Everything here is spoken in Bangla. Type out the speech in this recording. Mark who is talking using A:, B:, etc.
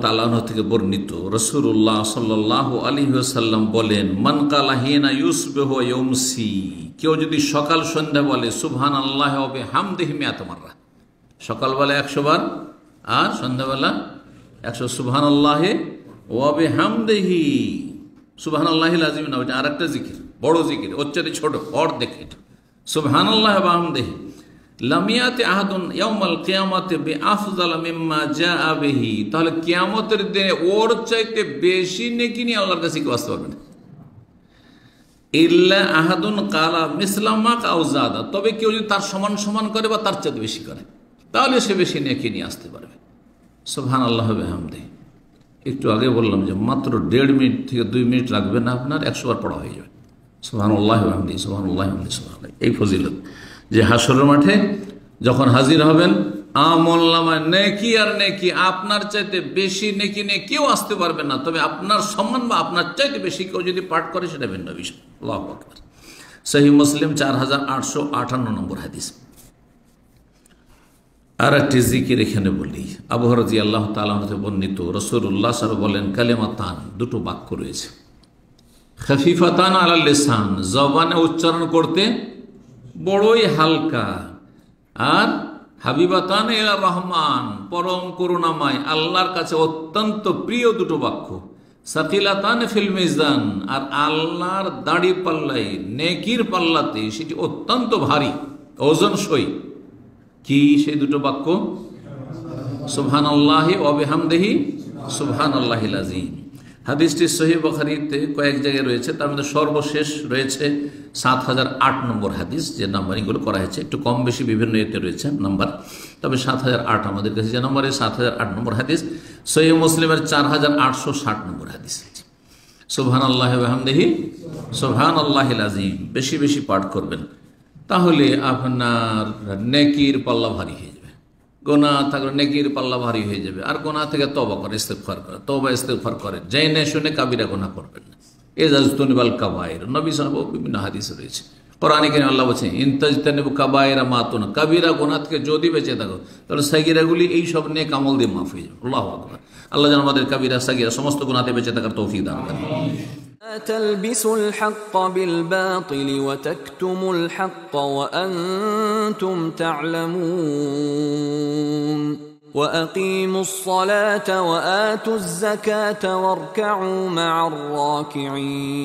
A: তাআলা আনহু থেকে বর্ণিত, রাসূলুল্লাহ সাল্লাল্লাহু আলাইহি ওয়াসাল্লাম বলেন, মান কালা হিনা ইউসবিহু ওয়া ইউমসি, কেউ যদি সকাল সন্ধ্যা বলে সুবহানাল্লাহি ওয়া বিহামদিহি মিআত মাররা, সকালবেলা 100 বার আর সন্ধ্যাবেলা 100, সুবহানাল্লাহি ওয়া বিহামদিহি, সুবহানাল্লাহিল আযীম না, ওটা আরেকটা জিকির, বড় জিকির, ওর চেয়ে ছোট অর্ধেক এটা, সুবহানাল্লাহি ওয়া বিহামদিহি, লাম ইয়াতি আহাদুন ইয়াউমাল কিয়ামাতি বিআফযাল মিম্মা জাআ বিহি, তাহলে কিয়ামতের দিনে ওর চাইতে বেশি নেকি নিয়ে আল্লাহর কাছে কেউ আসতে পারবে না। ইল্লা আহাদুন কালা মিসলামা আও যাদা, তবে কেউ যদি তার সমান সমান করে বা তার চাইতে বেশি করে, তাহলে সে বেশি নেকি নিয়ে আসতে পারবে। সুবহানাল্লাহি ওয়া বিহামদিহি, একটু আগে বললাম যে মাত্র 1.5 মিনিট থেকে 2 মিনিট লাগবে না, আপনার 100 বার পড়া হয়ে যাবে সুবহানাল্লাহি ওয়া বিহামদিহি, সুবহানাল্লাহি ওয়া বিহামদিহি, সুবহানাল্লাহ। এই ফজিলত যে হাসরের মাঠে যখন হাজির হবেন, আমলনামায় নেকি আর নেকি, আপনার চাইতে বেশি নেকি নিয়ে কেউ আসতে পারবে না, তবে আপনার সম্মান বা আপনার চাইতে বেশি কেউ যদি পাঠ করে সেটা ভিন্ন বিষয়। আল্লাহু আকবার। সহিহ মুসলিম 4858 নম্বর হাদিস। আর একটি জিকির এখানে বলি, আবু হুরায়রা রাদিয়াল্লাহু তাআলা আনহু থেকে বর্ণিত, রাসূলুল্লাহ সাল্লাল্লাহু আলাইহি ওয়াসাল্লাম বলেন, কালিমাতান, দুটো বাক্য রয়েছে, খাফিফাতান আলাল লিসান, জবানে উচ্চারণ করতে বড়ই হালকা, আর হাবিবাতান ইলা রহমান, পরম করুণাময় আল্লাহর কাছে অত্যন্ত প্রিয় দুটো বাক্য, সাকিলাতান ফিল মিজান, আর আল্লাহর দাড়ি পাল্লাই, নেকির পাল্লাতে সেটি অত্যন্ত ভারী, ওজনসই। কি সেই দুটো বাক্য? সুবহানাল্লাহি ওয়া বিহামদিহি, সুবহানাল্লাহিল আযীম। হাদিসটি সহিহ বুখারীতে কয়েক জায়গায় রয়েছে, তার মধ্যে সর্বশেষ রয়েছে 7008 নম্বর হাদিস, যে নাম্বারিংগুলো করা হয়েছে একটু কম বেশি বিভিন্ন এতে রয়েছে নাম্বার, তবে 7008 আমাদের কাছে যে নম্বরে 7008 নম্বর হাদিস। সহিহ মুসলিমের 4860 নম্বর হাদিস। সুবহানাল্লাহি ওয়া বিহামদিহি, সুবহানাল্লাহিল আযীম বেশি বেশি পাঠ করবেন, তাহলে আপনার নেকির পাল্লা ভারী হয়ে যাবে। গোনা থাকলে নেকির পাল্লা ভারী হয়ে যাবে, আর গোনা থেকে তওবা করে, ইস্তেগফার করে, তওবা ইস্তেগফার করে, জেনে শুনে কাবিরা গোনা করবেন না। ইজাজতুনিবাল কাবায়ের, নবী সাল্লাল্লাহু আলাইহি ওয়াসাল্লাম বিভিন্ন হাদিসে রয়েছে। কোরআনে কারীমে আল্লাহ বলেছেন, ইনতাজতানিবু কাবায়েরা মা তুন, কাবিরা গোনা থেকে যদি বেঁচে থাকো তাহলে সাগীরাগুলি এই সব নেক আমল দিয়ে মাফ হয়ে যাবে। আল্লাহু আকবার। আল্লাহ যেন আমাদের কাবিরা সাগীরা সমস্ত গুনাহ বেঁচে থাকার তৌফিক দান করেন।
B: تلبسوا الحق بالباطل وتكتموا الحق وأنتم تعلمون وأقيموا الصلاة وآتوا الزكاة واركعوا مع الراكعين.